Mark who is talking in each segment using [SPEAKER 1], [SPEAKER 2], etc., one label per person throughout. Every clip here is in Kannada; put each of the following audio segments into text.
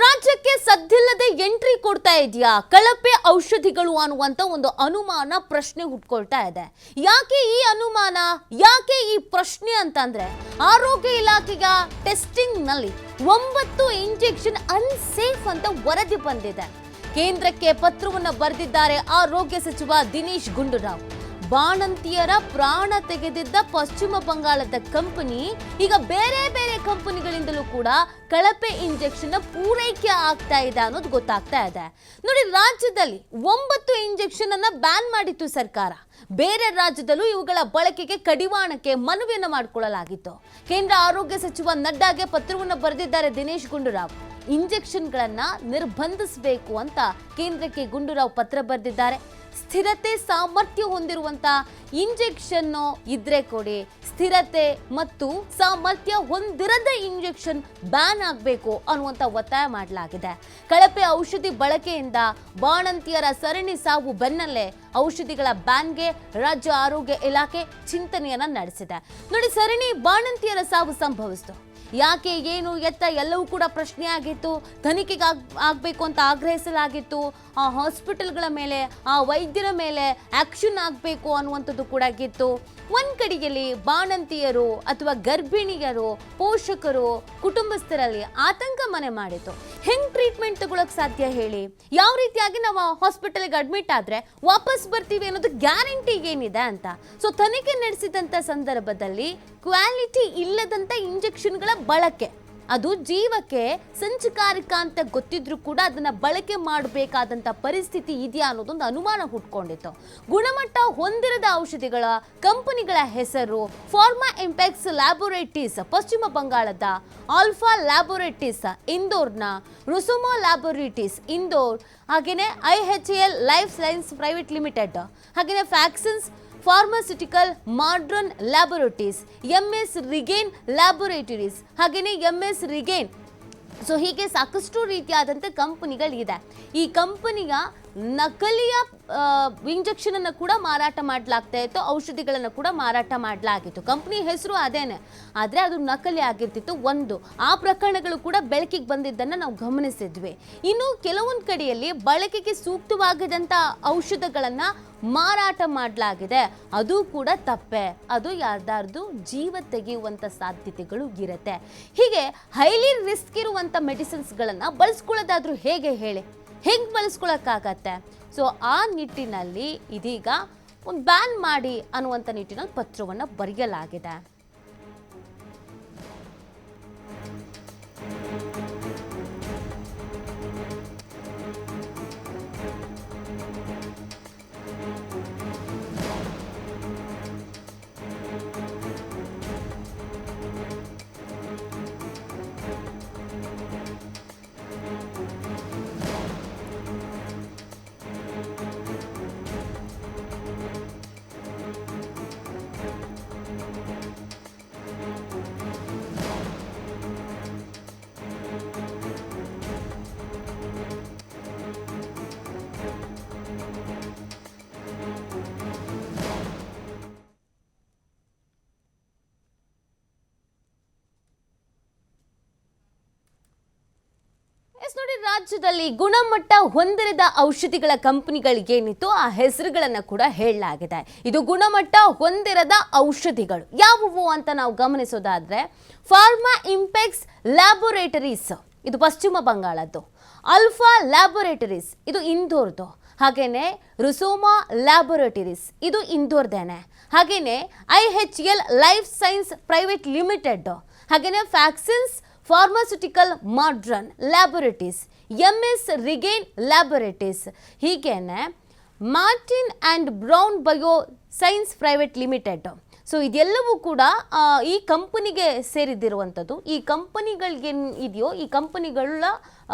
[SPEAKER 1] ರಾಜ್ಯಕ್ಕೆ ಸದ್ದಿಲ್ಲದೆ ಎಂಟ್ರಿ ಕೊಡ್ತಾ ಇದೆಯಾ ಕಳಪೆ ಔಷಧಿಗಳು ಅನ್ನುವಂತ ಒಂದು ಅನುಮಾನ ಪ್ರಶ್ನೆ ಹುಟ್ಕೊಳ್ತಾ ಇದೆ. ಯಾಕೆ ಈ ಅನುಮಾನ, ಯಾಕೆ ಈ ಪ್ರಶ್ನೆ ಅಂತಂದ್ರೆ ಆರೋಗ್ಯ ಇಲಾಖೆಯ ಟೆಸ್ಟಿಂಗ್ ನಲ್ಲಿ 9 ಇಂಜೆಕ್ಷನ್ ಅನ್ಸೇಫ್ ಅಂತ ವರದಿ ಬಂದಿದೆ. ಕೇಂದ್ರಕ್ಕೆ ಪತ್ರವನ್ನು ಬರೆದಿದ್ದಾರೆ ಆರೋಗ್ಯ ಸಚಿವ ದಿನೇಶ್ ಗುಂಡೂರಾವ್. ಬಾಣಂತಿಯರ ಪ್ರಾಣ ತೆಗೆದಿದ್ದ ಪಶ್ಚಿಮ ಬಂಗಾಳದ ಕಂಪನಿ ಈಗ ಬೇರೆ ಬೇರೆ ಕಂಪನಿಗಳಿಂದಲೂ ಕೂಡ ಕಳಪೆ ಇಂಜೆಕ್ಷನ್ ಪೂರೈಕೆ ಆಗ್ತಾ ಇದೆ ಅನ್ನೋದು ಗೊತ್ತಾಗ್ತಾ ಇದೆ. ನೋಡಿ, ರಾಜ್ಯದಲ್ಲಿ 9 ಇಂಜೆಕ್ಷನ್ ಅನ್ನ ಬ್ಯಾನ್ ಮಾಡಿತ್ತು ಸರ್ಕಾರ. ಬೇರೆ ರಾಜ್ಯದಲ್ಲೂ ಇವುಗಳ ಬಳಕೆಗೆ ಕಡಿವಾಣಕ್ಕೆ ಮನವಿಯನ್ನು ಮಾಡಿಕೊಳ್ಳಲಾಗಿತ್ತು. ಕೇಂದ್ರ ಆರೋಗ್ಯ ಸಚಿವ ನಡ್ಡಾಗೆ ಪತ್ರವನ್ನು ಬರೆದಿದ್ದಾರೆ ದಿನೇಶ್ ಗುಂಡೂರಾವ್. ಇಂಜೆಕ್ಷನ್ಗಳನ್ನ ನಿರ್ಬಂಧಿಸಬೇಕು ಅಂತ ಕೇಂದ್ರಕ್ಕೆ ಗುಂಡೂರಾವ್ ಪತ್ರ ಬರೆದಿದ್ದಾರೆ. ಸ್ಥಿರತೆ ಸಾಮರ್ಥ್ಯ ಹೊಂದಿರುವಂತ ಇಂಜೆಕ್ಷನ್ ಇದ್ರೆ ಕೊಡಿ, ಸ್ಥಿರತೆ ಮತ್ತು ಸಾಮರ್ಥ್ಯ ಹೊಂದಿರದ ಇಂಜೆಕ್ಷನ್ ಬ್ಯಾನ್ ಆಗಬೇಕು ಅನ್ನುವಂತ ಒತ್ತಾಯ ಮಾಡಲಾಗಿದೆ. ಕಳಪೆ ಔಷಧಿ ಬಳಕೆಯಿಂದ ಬಾಣಂತಿಯರ ಸರಣಿ ಸಾವು ಬೆನ್ನಲ್ಲೇ ಔಷಧಿಗಳ ಬ್ಯಾನ್ಗೆ ರಾಜ್ಯ ಆರೋಗ್ಯ ಇಲಾಖೆ ಚಿಂತನೆಯನ್ನ ನಡೆಸಿದೆ. ನೋಡಿ, ಸರಣಿ ಬಾಣಂತಿಯರ ಸಾವು ಸಂಭವಿಸಿತು. ಯಾಕೆ, ಏನು, ಎತ್ತ ಎಲ್ಲವೂ ಕೂಡ ಪ್ರಶ್ನೆ ಆಗಿತ್ತು. ತನಿಖೆಗೆ ಆಗಬೇಕು ಅಂತ ಆಗ್ರಹಿಸಲಾಗಿತ್ತು. ಆ ಹಾಸ್ಪಿಟಲ್ಗಳ ಮೇಲೆ, ಆ ವೈದ್ಯರ ಮೇಲೆ ಆಕ್ಷನ್ ಆಗಬೇಕು ಅನ್ನುವಂಥದ್ದು ಕೂಡ ಆಗಿತ್ತು. ಒಂದ್ ಕಡೆಯಲ್ಲಿ ಬಾಣಂತಿಯರು ಅಥವಾ ಗರ್ಭಿಣಿಯರು, ಪೋಷಕರು, ಕುಟುಂಬಸ್ಥರಲ್ಲಿ ಆತಂಕ ಮನೆ ಮಾಡಿತ್ತು. ಹೆಂಗ್ ಟ್ರೀಟ್ಮೆಂಟ್ ತಗೊಳಕ್ ಸಾಧ್ಯ ಹೇಳಿ? ಯಾವ ರೀತಿಯಾಗಿ ನಾವು ಹಾಸ್ಪಿಟಲ್ಗೆ ಅಡ್ಮಿಟ್ ಆದ್ರೆ ವಾಪಸ್ ಬರ್ತೀವಿ ಅನ್ನೋದು ಗ್ಯಾರಂಟಿ ಏನಿದೆ ಅಂತ. ಸೊ ತನಿಖೆ ನಡೆಸಿದಂತ ಸಂದರ್ಭದಲ್ಲಿ ಕ್ವಾಲಿಟಿ ಇಲ್ಲದಂತ ಇಂಜೆಕ್ಷನ್ಗಳ ಬಳಕೆ, ಅದು ಜೀವಕ್ಕೆ ಸಂಚಕಾರಿಕ ಅಂತ ಗೊತ್ತಿದ್ರು ಕೂಡ ಅದನ್ನ ಬಳಕೆ ಮಾಡಬೇಕಾದಂತ ಪರಿಸ್ಥಿತಿ ಇದೆಯಾ ಅನ್ನೋದೊಂದು ಅನುಮಾನ ಹುಟ್ಕೊಂಡಿತ್ತು. ಗುಣಮಟ್ಟ ಹೊಂದಿರದ ಔಷಧಿಗಳ ಕಂಪನಿಗಳ ಹೆಸರು ಫಾರ್ಮಾ ಇಂಪೆಕ್ಸ್ ಲ್ಯಾಬೋರೇಟರೀಸ್ ಪಶ್ಚಿಮ ಬಂಗಾಳದ, ಆಲ್ಫಾ ಲ್ಯಾಬೋರೇಟರೀಸ್ ಇಂದೋರ್ನ, ರುಸುಮೋ ಲ್ಯಾಬೋರೇಟರೀಸ್ ಇಂದೋರ್, ಹಾಗೇನೆ IHL life science private limited, ಹಾಗೇನೆ ಫ್ಯಾಕ್ಸಿನ್ಸ್ pharmaceutical modern laboratories, MS Regain laboratories, ಹಾಗೆಯೇ MS ರಿಗೇನ್. ಸೊ ಹೀಗೆ ಸಾಕಷ್ಟು ರೀತಿಯಾದಂಥ ಕಂಪನಿಗಳಿದೆ. ಈ ಕಂಪನಿಯ ನಕಲಿಯ ಇಂಜೆಕ್ಷನ್ ಅನ್ನು ಕೂಡ ಮಾರಾಟ ಮಾಡಲಾಗ್ತಾ ಇತ್ತು, ಔಷಧಿಗಳನ್ನು ಕೂಡ ಮಾರಾಟ ಮಾಡಲಾಗಿತ್ತು. ಕಂಪನಿ ಹೆಸರು ಅದೇನೆ, ಆದರೆ ಅದು ನಕಲಿ ಆಗಿರ್ತಿತ್ತು. ಆ ಪ್ರಕರಣಗಳು ಕೂಡ ಬೆಳಕಿಗೆ ಬಂದಿದ್ದನ್ನು ನಾವು ಗಮನಿಸಿದ್ವಿ. ಇನ್ನು ಕೆಲವೊಂದು ಕಡೆಯಲ್ಲಿ ಬಳಕೆಗೆ ಸೂಕ್ತವಾಗಿದ್ದಂಥ ಔಷಧಗಳನ್ನು ಮಾರಾಟ ಮಾಡಲಾಗಿದೆ. ಅದು ಕೂಡ ತಪ್ಪೆ. ಅದು ಯಾರ್ದಾರ್ದು ಜೀವ ತೆಗೆಯುವಂಥ ಸಾಧ್ಯತೆಗಳು ಇರುತ್ತೆ. ಹೀಗೆ ಹೈಲಿ ರಿಸ್ಕ್ ಇರುವಂಥ ಮೆಡಿಸಿನ್ಸ್ಗಳನ್ನು ಬಳಸ್ಕೊಳ್ಳೋದಾದ್ರೂ ಹೇಗೆ ಹೇಳಿ? ಹೆಂಗೆ ಬಳಸ್ಕೊಳಕ್ಕಾಗತ್ತೆ? ಸೊ ಆ ನಿಟ್ಟಿನಲ್ಲಿ ಇದೀಗ ಒಂದು ಬ್ಯಾನ್ ಮಾಡಿ ಅನ್ನುವಂಥ ನಿಟ್ಟಿನಲ್ಲಿ ಪತ್ರವನ್ನು ಬರೆಯಲಾಗಿದೆ. ನೋಡಿ, ರಾಜ್ಯದಲ್ಲಿ ಗುಣಮಟ್ಟ ಹೊಂದಿರದ ಔಷಧಿಗಳ ಕಂಪನಿಗಳಿಗೇನಿತ್ತು ಆ ಹೆಸರುಗಳನ್ನು ಕೂಡ ಹೇಳಲಾಗಿದೆ. ಇದು ಗುಣಮಟ್ಟ ಹೊಂದಿರದ ಔಷಧಿಗಳು ಯಾವುವು ಅಂತ ನಾವು ಗಮನಿಸೋದಾದ್ರೆ, ಫಾರ್ಮಾ ಇಂಪೆಕ್ಸ್ ಲ್ಯಾಬೋರೇಟರೀಸ್ ಇದು ಪಶ್ಚಿಮ ಬಂಗಾಳದ್ದು, ಆಲ್ಫಾ ಲ್ಯಾಬೋರೇಟರೀಸ್ ಇದು ಇಂದೋರ್ದು, ಹಾಗೇನೆ ರುಸೋಮಾ ಲ್ಯಾಬೋರೇಟರೀಸ್ ಇದು ಇಂದೋರ್ದೇನೆ, ಹಾಗೇನೆ IHL life science private limited, ಹಾಗೇನೆ ಫ್ಯಾಕ್ಸಿನ್ಸ್ pharmaceutical modern laboratories, MS Regain laboratories, ಹೀಗೇನೆ Martin and Brown bio science private limited. So ಇದೆಲ್ಲವೂ ಕೂಡ ಈ ಕಂಪನಿಗೆ ಸೇರಿದಿರುವಂಥದ್ದು. ಈ ಕಂಪನಿಗಳಿಗೇನು ಇದೆಯೋ ಈ ಕಂಪನಿಗಳ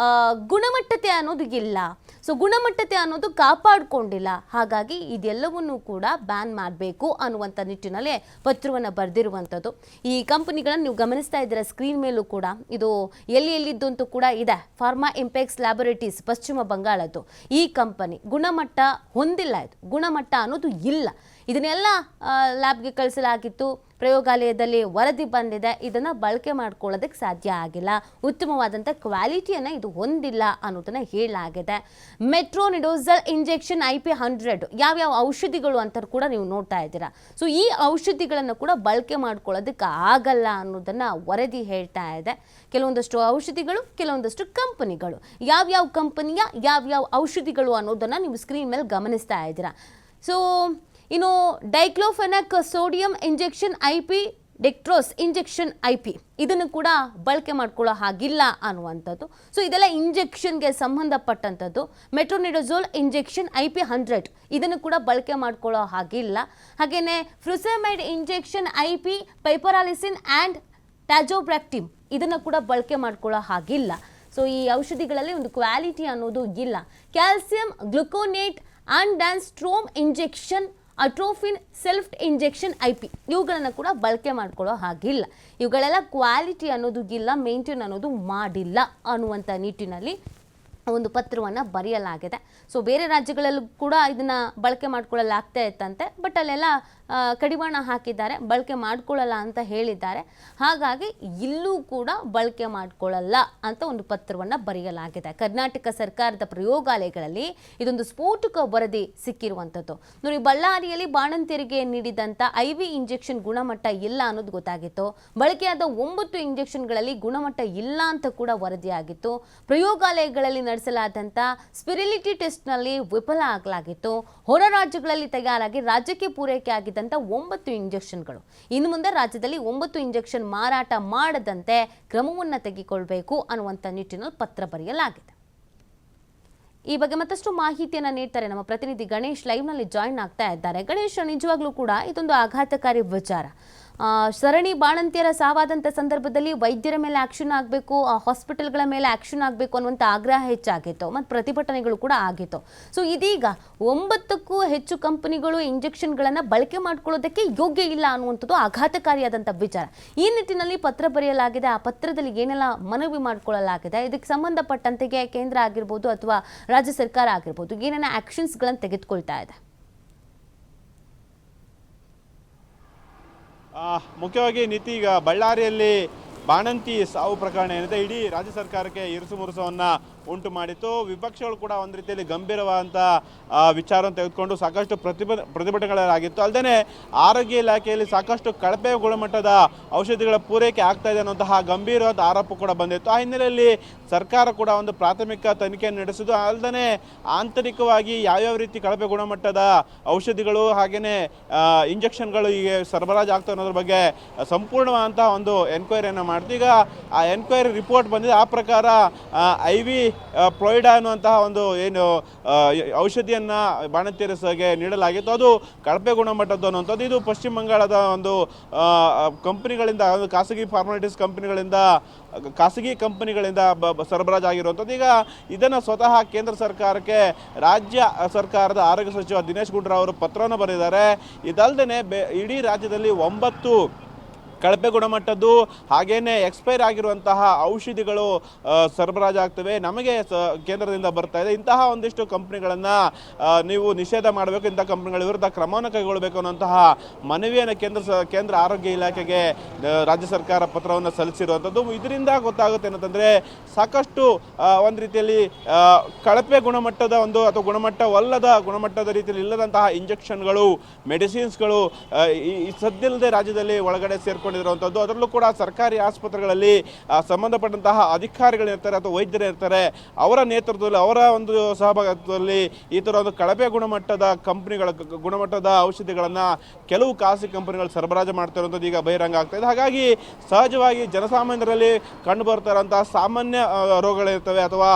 [SPEAKER 1] ಗುಣಮಟ್ಟತೆ ಅನ್ನೋದು ಇಲ್ಲ. ಸೊ ಗುಣಮಟ್ಟತೆ ಅನ್ನೋದು ಕಾಪಾಡಿಕೊಂಡಿಲ್ಲ. ಹಾಗಾಗಿ ಇದೆಲ್ಲವನ್ನೂ ಕೂಡ ಬ್ಯಾನ್ ಮಾಡಬೇಕು ಅನ್ನುವಂಥ ನಿಟ್ಟಿನಲ್ಲೇ ಪತ್ರವನ್ನು ಬರೆದಿರುವಂಥದ್ದು. ಈ ಕಂಪನಿಗಳನ್ನು ನೀವು ಗಮನಿಸ್ತಾ ಇದ್ದೀರಾ ಸ್ಕ್ರೀನ್ ಮೇಲೂ ಕೂಡ. ಇದು ಎಲ್ಲಿದ್ದು ಅಂತೂ ಕೂಡ ಇದೆ. ಫಾರ್ಮಾ ಇಂಪೆಕ್ಸ್ ಲ್ಯಾಬೋರೇಟರೀಸ್ ಪಶ್ಚಿಮ ಬಂಗಾಳದ್ದು ಈ ಕಂಪನಿ ಗುಣಮಟ್ಟ ಹೊಂದಿಲ್ಲ. ಇದು ಗುಣಮಟ್ಟ ಅನ್ನೋದು ಇಲ್ಲ. ಇದನ್ನೆಲ್ಲ ಲ್ಯಾಬ್ಗೆ ಕಳಿಸಲಾಗಿತ್ತು. ಪ್ರಯೋಗಾಲಯದಲ್ಲಿ ವರದಿ ಬಂದಿದೆ, ಇದನ್ನು ಬಳಕೆ ಮಾಡ್ಕೊಳ್ಳೋದಕ್ಕೆ ಸಾಧ್ಯ ಆಗಿಲ್ಲ, ಉತ್ತಮವಾದಂಥ ಕ್ವಾಲಿಟಿಯನ್ನು ಇದು ಹೊಂದಿಲ್ಲ ಅನ್ನೋದನ್ನು ಹೇಳಲಾಗಿದೆ. ಮೆಟ್ರೋನಿಡೋಸಲ್ ಇಂಜೆಕ್ಷನ್ IP100 ಯಾವ್ಯಾವ ಔಷಧಿಗಳು ಅಂತ ಕೂಡ ನೀವು ನೋಡ್ತಾ ಇದ್ದೀರಾ. ಸೊ ಈ ಔಷಧಿಗಳನ್ನು ಕೂಡ ಬಳಕೆ ಮಾಡ್ಕೊಳ್ಳೋದಕ್ಕೆ ಆಗಲ್ಲ ಅನ್ನೋದನ್ನು ವರದಿ ಹೇಳ್ತಾ ಇದೆ. ಕೆಲವೊಂದಷ್ಟು ಔಷಧಿಗಳು, ಕೆಲವೊಂದಷ್ಟು ಕಂಪನಿಗಳು, ಯಾವ್ಯಾವ ಕಂಪನಿಯ ಯಾವ್ಯಾವ ಔಷಧಿಗಳು ಅನ್ನೋದನ್ನು ನೀವು ಸ್ಕ್ರೀನ್ ಮೇಲೆ ಗಮನಿಸ್ತಾ ಇದ್ದೀರಾ. ಸೊ ಇನ್ನು diclofenac sodium injection IP, dextrose injection IP ಇದನ್ನು ಕೂಡ ಬಳಕೆ ಮಾಡ್ಕೊಳ್ಳೋ ಹಾಗಿಲ್ಲ ಅನ್ನುವಂಥದ್ದು. ಸೊ ಇದೆಲ್ಲ ಇಂಜೆಕ್ಷನ್ಗೆ ಸಂಬಂಧಪಟ್ಟಂಥದ್ದು. ಮೆಟ್ರೋನಿಡೋಸೋಲ್ ಇಂಜೆಕ್ಷನ್ IP100 ಇದನ್ನು ಕೂಡ ಬಳಕೆ ಮಾಡ್ಕೊಳ್ಳೋ ಹಾಗಿಲ್ಲ. ಹಾಗೆಯೇ ಫ್ರುಸೆಮೈಡ್ ಇಂಜೆಕ್ಷನ್ IP, ಪೈಪರಾಲಿಸಿನ್ ಆ್ಯಂಡ್ ಟ್ಯಾಜೋಬ್ರಾಕ್ಟಿಮ್ ಇದನ್ನು ಕೂಡ ಬಳಕೆ ಮಾಡ್ಕೊಳ್ಳೋ ಹಾಗಿಲ್ಲ. ಸೊ ಈ ಔಷಧಿಗಳಲ್ಲಿ ಒಂದು ಕ್ವಾಲಿಟಿ ಅನ್ನೋದು ಇಲ್ಲ. ಕ್ಯಾಲ್ಸಿಯಂ ಗ್ಲುಕೋನೇಟ್ ಆ್ಯಂಡ್ ಸ್ಟ್ರೋಮ್ injection, atropine sulphate injection IP ಇವುಗಳನ್ನು ಕೂಡ ಬಳಕೆ ಮಾಡ್ಕೊಳ್ಳೋ ಹಾಗಿಲ್ಲ. ಇವುಗಳೆಲ್ಲ ಕ್ವಾಲಿಟಿ ಅನ್ನೋದು ಇಲ್ಲ, ಮೇಂಟೈನ್ ಅನ್ನೋದು ಮಾಡಿಲ್ಲ ಅನ್ನುವಂಥ ನಿಟ್ಟಿನಲ್ಲಿ ಒಂದು ಪತ್ರವನ್ನು ಬರೆಯಲಾಗಿದೆ. ಸೊ ಬೇರೆ ರಾಜ್ಯಗಳಲ್ಲೂ ಕೂಡ ಇದನ್ನು ಬಳಕೆ ಮಾಡ್ಕೊಳ್ಳಲಾಗ್ತಾ ಇತ್ತಂತೆ, ಬಟ್ ಅಲ್ಲೆಲ್ಲ ಕಡಿವಾಣ ಹಾಕಿದ್ದಾರೆ, ಬಳಕೆ ಮಾಡ್ಕೊಳ್ಳಲ್ಲ ಅಂತ ಹೇಳಿದ್ದಾರೆ. ಹಾಗಾಗಿ ಇಲ್ಲೂ ಕೂಡ ಬಳಕೆ ಮಾಡ್ಕೊಳ್ಳಲ್ಲ ಅಂತ ಒಂದು ಪತ್ರವನ್ನು ಬರೆಯಲಾಗಿದೆ. ಕರ್ನಾಟಕ ಸರ್ಕಾರದ ಪ್ರಯೋಗಾಲಯಗಳಲ್ಲಿ ಇದೊಂದು ಸ್ಫೋಟಕ ವರದಿ ಸಿಕ್ಕಿರುವಂಥದ್ದು. ನೋಡಿ, ಬಳ್ಳಾರಿಯಲ್ಲಿ ಬಾಣಂತಿಯರಿಗೆ ನೀಡಿದಂಥ IV ಇಂಜೆಕ್ಷನ್ ಗುಣಮಟ್ಟ ಇಲ್ಲ ಅನ್ನೋದು ಗೊತ್ತಾಗಿತ್ತು. ಬಳಕೆಯಾದ 9 ಇಂಜೆಕ್ಷನ್ಗಳಲ್ಲಿ ಗುಣಮಟ್ಟ ಇಲ್ಲ ಅಂತ ಕೂಡ ವರದಿಯಾಗಿತ್ತು. ಪ್ರಯೋಗಾಲಯಗಳಲ್ಲಿ ನಡೆಸಲಾದಂಥ ಸ್ಪಿರಿಲಿಟಿ ಟೆಸ್ಟ್ನಲ್ಲಿ ವಿಫಲ ಆಗಲಾಗಿತ್ತು. ಹೊರ ರಾಜ್ಯಗಳಲ್ಲಿ ತಯಾರಾಗಿ ರಾಜ್ಯಕ್ಕೆ ಪೂರೈಕೆ ಆಗಿದ್ದಂಥ 9 ಇಂಜೆಕ್ಷನ್ಗಳು. ಇನ್ನು ಮುಂದೆ ರಾಜ್ಯದಲ್ಲಿ 9 ಇಂಜೆಕ್ಷನ್ ಮಾರಾಟ ಮಾಡದಂತೆ ಕ್ರಮವನ್ನು ತೆಗೆದುಕೊಳ್ಬೇಕು ಅನ್ನುವಂಥ ನಿಟ್ಟಿನಲ್ಲಿ ಪತ್ರ ಬರೆಯಲಾಗಿದೆ. ಈ ಬಗ್ಗೆ ಮತ್ತಷ್ಟು ಮಾಹಿತಿಯನ್ನು ನೀಡ್ತಾರೆ ನಮ್ಮ ಪ್ರತಿನಿಧಿ ಗಣೇಶ್, ಲೈವ್ನಲ್ಲಿ ಜಾಯಿನ್ ಆಗ್ತಾ ಇದ್ದಾರೆ. ಗಣೇಶ್, ನಿಜವಾಗ್ಲೂ ಕೂಡ ಇದೊಂದು ಆಘಾತಕಾರಿ ವಿಚಾರ. ಸರಣಿ ಬಾಣಂತಿಯರ ಸಾವಾದಂಥ ಸಂದರ್ಭದಲ್ಲಿ ವೈದ್ಯರ ಮೇಲೆ ಆಕ್ಷನ್ ಆಗಬೇಕು, ಹಾಸ್ಪಿಟಲ್ಗಳ ಮೇಲೆ ಆಕ್ಷನ್ ಆಗಬೇಕು ಅನ್ನುವಂಥ ಆಗ್ರಹ ಹೆಚ್ಚಾಗಿತ್ತು ಮತ್ತು ಪ್ರತಿಭಟನೆಗಳು ಕೂಡ ಆಗಿತ್ತು. ಸೊ ಇದೀಗ 9ಕ್ಕೂ ಹೆಚ್ಚು ಕಂಪನಿಗಳು ಇಂಜೆಕ್ಷನ್ಗಳನ್ನು ಬಳಕೆ ಮಾಡ್ಕೊಳ್ಳೋದಕ್ಕೆ ಯೋಗ್ಯ ಇಲ್ಲ ಅನ್ನುವಂಥದ್ದು ಆಘಾತಕಾರಿಯಾದಂಥ ವಿಚಾರ. ಈ ನಿಟ್ಟಿನಲ್ಲಿ ಪತ್ರ ಬರೆಯಲಾಗಿದೆ. ಆ ಪತ್ರದಲ್ಲಿ ಏನೆಲ್ಲ ಮನವಿ ಮಾಡಿಕೊಳ್ಳಲಾಗಿದೆ, ಇದಕ್ಕೆ ಸಂಬಂಧಪಟ್ಟಂತೆಗೆ ಕೇಂದ್ರ ಆಗಿರ್ಬೋದು ಅಥವಾ ರಾಜ್ಯ ಸರ್ಕಾರ ಆಗಿರ್ಬೋದು ಏನೇನ ಆಕ್ಷನ್ಸ್ಗಳನ್ನು ತೆಗೆದುಕೊಳ್ತಾ ಇದೆ?
[SPEAKER 2] ಮುಖ್ಯವಾಗಿ ನೀತಿ ಈಗ ಬಳ್ಳಾರಿಯಲ್ಲಿ ಬಾಣಂತಿ ಸಾವು ಪ್ರಕರಣ ಏನಿದೆ ಇಡೀ ರಾಜ್ಯ ಸರ್ಕಾರಕ್ಕೆ ಇರುಸು ಮುರುಸವನ್ನು ಉಂಟು ಮಾಡಿತ್ತು. ವಿಪಕ್ಷಗಳು ಕೂಡ ಒಂದು ರೀತಿಯಲ್ಲಿ ಗಂಭೀರವಾದಂಥ ವಿಚಾರವನ್ನು ತೆಗೆದುಕೊಂಡು ಸಾಕಷ್ಟು ಪ್ರತಿಭಟನೆಗಳಾಗಿತ್ತು. ಅಲ್ಲದೆ ಆರೋಗ್ಯ ಇಲಾಖೆಯಲ್ಲಿ ಸಾಕಷ್ಟು ಕಳಪೆ ಗುಣಮಟ್ಟದ ಔಷಧಿಗಳ ಪೂರೈಕೆ ಆಗ್ತಾ ಇದೆ ಅನ್ನುವಂತಹ ಗಂಭೀರವಾದ ಆರೋಪ ಕೂಡ ಬಂದಿತ್ತು. ಆ ಹಿನ್ನೆಲೆಯಲ್ಲಿ ಸರ್ಕಾರ ಕೂಡ ಒಂದು ಪ್ರಾಥಮಿಕ ತನಿಖೆಯನ್ನು ನಡೆಸಿದ್ದು, ಅಲ್ಲದೆ ಆಂತರಿಕವಾಗಿ ಯಾವ್ಯಾವ ರೀತಿ ಕಳಪೆ ಗುಣಮಟ್ಟದ ಔಷಧಿಗಳು ಹಾಗೆಯೇ ಇಂಜೆಕ್ಷನ್ಗಳು ಈಗ ಸರಬರಾಜು ಆಗ್ತವೆ ಅನ್ನೋದ್ರ ಬಗ್ಗೆ ಸಂಪೂರ್ಣವಾದಂತಹ ಒಂದು ಎನ್ಕ್ವೈರಿಯನ್ನು ಮಾಡ್ತೀವಿ. ಈಗ ಆ ಎನ್ಕ್ವೈರಿ ರಿಪೋರ್ಟ್ ಬಂದಿದೆ. ಆ ಪ್ರಕಾರ IV ಫ್ಲೋಯಿಡಾ ಅನ್ನುವಂತಹ ಒಂದು ಏನು ಔಷಧಿಯನ್ನು ಬಾಣಂತಿಯರಿಗೆ ನೀಡಲಾಗಿತ್ತು, ಅದು ಕಳಪೆ ಗುಣಮಟ್ಟದ್ದು ಅನ್ನುವಂಥದ್ದು. ಇದು ಪಶ್ಚಿಮ ಬಂಗಾಳದ ಒಂದು ಕಂಪನಿಗಳಿಂದ, ಒಂದು ಖಾಸಗಿ ಫಾರ್ಮಾಲಿಟೀಸ್ ಖಾಸಗಿ ಕಂಪನಿಗಳಿಂದ ಸರಬರಾಜು ಆಗಿರುವಂಥದ್ದು. ಈಗ ಇದನ್ನು ಸ್ವತಃ ಕೇಂದ್ರ ಸರ್ಕಾರಕ್ಕೆ ರಾಜ್ಯ ಸರ್ಕಾರದ ಆರೋಗ್ಯ ಸಚಿವ ದಿನೇಶ್ ಗುಂಡೂರಾವ್ ಅವರು ಪತ್ರವನ್ನು ಬರೆದಿದ್ದಾರೆ. ಇದಲ್ಲದೆ ಇಡೀ ರಾಜ್ಯದಲ್ಲಿ 9 ಕಳಪೆ ಗುಣಮಟ್ಟದ್ದು ಹಾಗೇನೆ ಎಕ್ಸ್ಪೈರ್ ಆಗಿರುವಂತಹ ಔಷಧಿಗಳು ಸರಬರಾಜು ಆಗ್ತವೆ, ನಮಗೆ ಕೇಂದ್ರದಿಂದ ಬರ್ತಾ ಇದೆ. ಇಂತಹ ಒಂದಿಷ್ಟು ಕಂಪ್ನಿಗಳನ್ನು ನೀವು ನಿಷೇಧ ಮಾಡಬೇಕು, ಇಂಥ ಕಂಪ್ನಿಗಳ ವಿರುದ್ಧ ಕ್ರಮವನ್ನು ಕೈಗೊಳ್ಳಬೇಕು ಅನ್ನುವಂತಹ ಮನವಿಯನ್ನು ಕೇಂದ್ರ ಆರೋಗ್ಯ ಇಲಾಖೆಗೆ ರಾಜ್ಯ ಸರ್ಕಾರ ಪತ್ರವನ್ನು ಸಲ್ಲಿಸಿರುವಂಥದ್ದು. ಇದರಿಂದ ಗೊತ್ತಾಗುತ್ತೆ ಏನಂತಂದರೆ ಸಾಕಷ್ಟು ಒಂದು ರೀತಿಯಲ್ಲಿ ಕಳಪೆ ಗುಣಮಟ್ಟದ ಒಂದು ಅಥವಾ ಗುಣಮಟ್ಟದ ರೀತಿಯಲ್ಲಿ ಇಲ್ಲದಂತಹ ಇಂಜೆಕ್ಷನ್ಗಳು, ಮೆಡಿಸಿನ್ಸ್ಗಳು ಸದ್ಯಲ್ಲದೆ ರಾಜ್ಯದಲ್ಲಿ ಒಳಗಡೆ ಸೇರ್ಕೊಂಡಿರುವಂಥದ್ದು. ಅದರಲ್ಲೂ ಕೂಡ ಸರ್ಕಾರಿ ಆಸ್ಪತ್ರೆಗಳಲ್ಲಿ ಸಂಬಂಧಪಟ್ಟಂತಹ ಅಧಿಕಾರಿಗಳಿರ್ತಾರೆ ಅಥವಾ ವೈದ್ಯರು ಇರ್ತಾರೆ, ಅವರ ನೇತೃತ್ವದಲ್ಲಿ, ಅವರ ಒಂದು ಸಹಭಾಗಿತ್ವದಲ್ಲಿ ಈ ಥರ ಒಂದು ಕಳಪೆ ಗುಣಮಟ್ಟದ ಔಷಧಿಗಳನ್ನು ಕೆಲವು ಖಾಸಗಿ ಕಂಪನಿಗಳು ಸರಬರಾಜು ಮಾಡ್ತಾ ಇರುವಂಥದ್ದು ಈಗ ಬಹಿರಂಗ ಆಗ್ತಾ ಇದೆ. ಹಾಗಾಗಿ ಸಹಜವಾಗಿ ಜನಸಾಮಾನ್ಯರಲ್ಲಿ ಕಂಡು ಬರ್ತಾ ಇರುವಂತಹ ಸಾಮಾನ್ಯ ರೋಗಗಳಿರ್ತವೆ ಅಥವಾ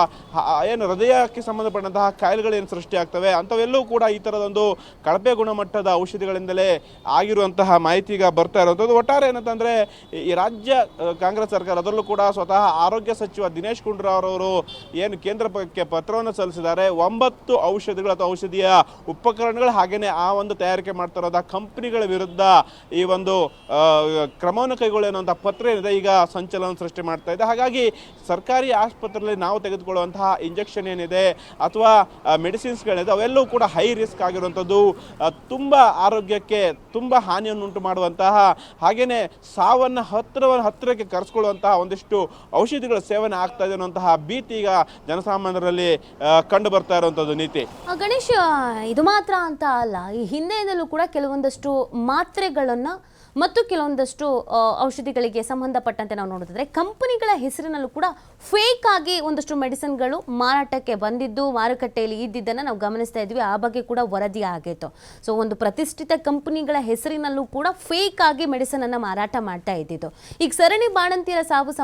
[SPEAKER 2] ಏನು ಹೃದಯಕ್ಕೆ ಸಂಬಂಧಪಟ್ಟಂತಹ ಕಾಯಿಲೆಗಳೇನು ಸೃಷ್ಟಿಯಾಗ್ತವೆ ಅಂಥವೆಲ್ಲವೂ ಕೂಡ ಈ ಥರದೊಂದು ಕಳಪೆ ಗುಣಮಟ್ಟದ ಔಷಧಿಗಳಿಂದಲೇ ಆಗಿರುವಂತಹ ಮಾಹಿತಿ ಈಗ ಬರ್ತಾ ಇರುವಂಥದ್ದು. ಒಟ್ಟಾರೆ ಯಾಕಂತಂದರೆ ಈ ರಾಜ್ಯ ಕಾಂಗ್ರೆಸ್ ಸರ್ಕಾರ ಅದರಲ್ಲೂ ಕೂಡ ಸ್ವತಃ ಆರೋಗ್ಯ ಸಚಿವ ದಿನೇಶ್ ಗುಂಡೂರಾವ್ ಅವರು ಏನು ಕೇಂದ್ರಕ್ಕೆ ಪತ್ರವನ್ನು ಸಲ್ಲಿಸಿದ್ದಾರೆ. 9 ಔಷಧಿಗಳು ಅಥವಾ ಔಷಧಿಯ ಉಪಕರಣಗಳು ಹಾಗೆಯೇ ಆ ಒಂದು ತಯಾರಿಕೆ ಮಾಡ್ತಿರೋದ ಕಂಪನಿಗಳ ವಿರುದ್ಧ ಈ ಒಂದು ಕ್ರಮವನ್ನು ಕೈಗೊಳ್ಳುವಂಥ ಪತ್ರ ಏನಿದೆ ಈಗ ಸಂಚಲನ ಸೃಷ್ಟಿ ಮಾಡ್ತಾ ಇದೆ. ಹಾಗಾಗಿ ಸರ್ಕಾರಿ ಆಸ್ಪತ್ರೆಯಲ್ಲಿ ನಾವು ತೆಗೆದುಕೊಳ್ಳುವಂತಹ ಇಂಜೆಕ್ಷನ್ ಏನಿದೆ ಅಥವಾ ಮೆಡಿಸಿನ್ಸ್ಗಳಿದೆ ಅವೆಲ್ಲವೂ ಕೂಡ ಹೈ ರಿಸ್ಕ್ ಆಗಿರುವಂಥದ್ದು, ತುಂಬ ಆರೋಗ್ಯಕ್ಕೆ ತುಂಬ ಹಾನಿಯನ್ನುಂಟು ಮಾಡುವಂತಹ ಹಾಗೆಯೇ ಸಾವನ್ನು ಹತ್ತಿರಕ್ಕೆ ಕರೆಸ್ಕೊಳ್ಳುವಂತಹ ಒಂದಿಷ್ಟು ಔಷಧಿಗಳ ಸೇವನೆ ಆಗ್ತಾ ಇದೆ ಅನ್ನುವಂತಹ ಭೀತಿ ಈಗ ಜನಸಾಮಾನ್ಯರಲ್ಲಿ ಕಂಡು ಬರ್ತಾ ಇರುವಂಥದ್ದು. ನೀತಿ
[SPEAKER 1] ಗಣೇಶ್, ಇದು ಮಾತ್ರ ಅಂತ ಅಲ್ಲ, ಈ ಹಿಂದೆಯಿಂದಲೂ ಕೂಡ ಕೆಲವೊಂದಷ್ಟು ಮಾತ್ರೆಗಳನ್ನು ಮತ್ತು ಕೆಲವೊಂದಷ್ಟು ಔಷಧಿಗಳಿಗೆ ಸಂಬಂಧಪಟ್ಟಂತೆ ನಾವು ನೋಡಿದ್ರೆ ಕಂಪನಿಗಳ ಹೆಸರಿನಲ್ಲೂ ಕೂಡ ಫೇಕ್ ಆಗಿ ಒಂದಷ್ಟು ಮೆಡಿಸಿನ್ಗಳು ಮಾರಾಟಕ್ಕೆ ಬಂದಿದ್ದು ಮಾರುಕಟ್ಟೆಯಲ್ಲಿ ಇದ್ದಿದ್ದನ್ನು ನಾವು ಗಮನಿಸ್ತಾ ಇದ್ವಿ. ಆ ಬಗ್ಗೆ ಕೂಡ ವರದಿ ಆಗಿತ್ತು. ಸೊ ಒಂದು ಪ್ರತಿಷ್ಠಿತ ಕಂಪನಿಗಳ ಹೆಸರಿನಲ್ಲೂ ಕೂಡ ಫೇಕ್ ಆಗಿ ಮೆಡಿಸಿನನ್ನು ಮಾರಾಟ ಮಾಡ್ತಾ ಇದ್ದಿದ್ದು. ಈಗ ಸರಣಿ ಬಾಣಂತಿಯರ ಸಾವು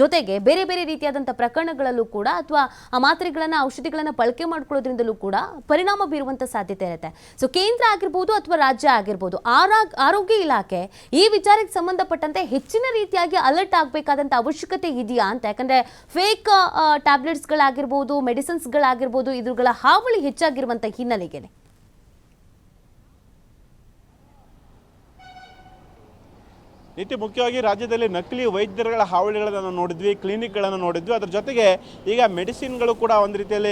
[SPEAKER 1] ಜೊತೆಗೆ ಬೇರೆ ಬೇರೆ ರೀತಿಯಾದಂಥ ಪ್ರಕರಣಗಳಲ್ಲೂ ಕೂಡ ಅಥವಾ ಆ ಮಾತ್ರೆಗಳನ್ನು ಔಷಧಿಗಳನ್ನು ಬಳಕೆ ಮಾಡ್ಕೊಳ್ಳೋದ್ರಿಂದಲೂ ಕೂಡ ಪರಿಣಾಮ ಬೀರುವಂಥ ಸಾಧ್ಯತೆ ಇರುತ್ತೆ. ಸೊ ಕೇಂದ್ರ ಆಗಿರ್ಬೋದು ಅಥವಾ ರಾಜ್ಯ ಆಗಿರ್ಬೋದು, ಆರೋಗ್ಯ ಇಲಾಖೆ ಈ ವಿಚಾರಕ್ಕೆ ಸಂಬಂಧಪಟ್ಟಂತೆ ಹೆಚ್ಚಿನ ರೀತಿಯಾಗಿ ಅಲರ್ಟ್ ಆಗಬೇಕಾದಂತ ಅವಶ್ಯಕತೆ ಇದೆಯಾ ಅಂತ. ಯಾಕಂದ್ರೆ ಫೇಕ್ ಟ್ಯಾಬ್ಲೆಟ್ಸ್ಗಳಾಗಿರ್ಬೋದು, ಮೆಡಿಸಿನ್ಸ್ಗಳಾಗಿರ್ಬೋದು, ಇದ್ರುಗಳ ಹಾವಳಿ ಹೆಚ್ಚಾಗಿರುವಂತ ಹಿನ್ನೆಲೆಗೆ
[SPEAKER 2] ನೀತಿ ಮುಖ್ಯವಾಗಿ ರಾಜ್ಯದಲ್ಲಿ ನಕಲಿ ವೈದ್ಯರುಗಳ ಹಾವಳಿಗಳನ್ನು ನೋಡಿದ್ವಿ, ಕ್ಲಿನಿಕ್ಗಳನ್ನು ನೋಡಿದ್ವಿ. ಅದರ ಜೊತೆಗೆ ಈಗ ಮೆಡಿಸಿನ್ಗಳು ಕೂಡ ಒಂದು ರೀತಿಯಲ್ಲಿ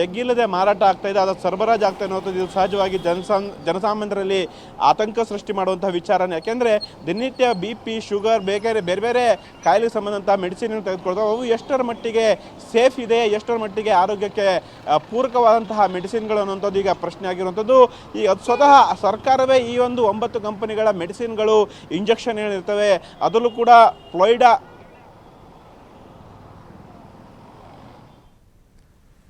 [SPEAKER 2] ಎಗ್ಗಿಲ್ಲದೆ ಮಾರಾಟ ಆಗ್ತಾ ಇದೆ, ಅದರ ಸರಬರಾಜು ಆಗ್ತಾ ಇದೆ. ಇದು ಸಹಜವಾಗಿ ಜನಸಾಮಾನ್ಯರಲ್ಲಿ ಆತಂಕ ಸೃಷ್ಟಿ ಮಾಡುವಂಥ ವಿಚಾರನೇ. ಯಾಕೆಂದರೆ ದಿನನಿತ್ಯ BP, ಶುಗರ್, ಬೇರೆ ಬೇರೆ ಕಾಯಿಲೆಗೆ ಸಂಬಂಧಂಥ ಮೆಡಿಸಿನ್ ತೆಗೆದುಕೊಳ್ತಾವೆ. ಅವು ಎಷ್ಟರ ಮಟ್ಟಿಗೆ ಸೇಫ್ ಇದೆ, ಎಷ್ಟರ ಮಟ್ಟಿಗೆ ಆರೋಗ್ಯಕ್ಕೆ ಪೂರಕವಾದಂತಹ ಮೆಡಿಸಿನ್ಗಳು ಅನ್ನೋಂಥದ್ದು ಈಗ ಪ್ರಶ್ನೆ ಆಗಿರುವಂಥದ್ದು. ಈಗ ಸ್ವತಃ ಸರ್ಕಾರವೇ ಈ ಒಂದು 9 ಕಂಪನಿಗಳ ಮೆಡಿಸಿನ್ಗಳು, ಇಂಜೆಕ್ಷನ್ ಇರ್ತವೆ ಅದರಲ್ಲೂ ಕೂಡ ಫ್ಲೋಯ್ಡಾ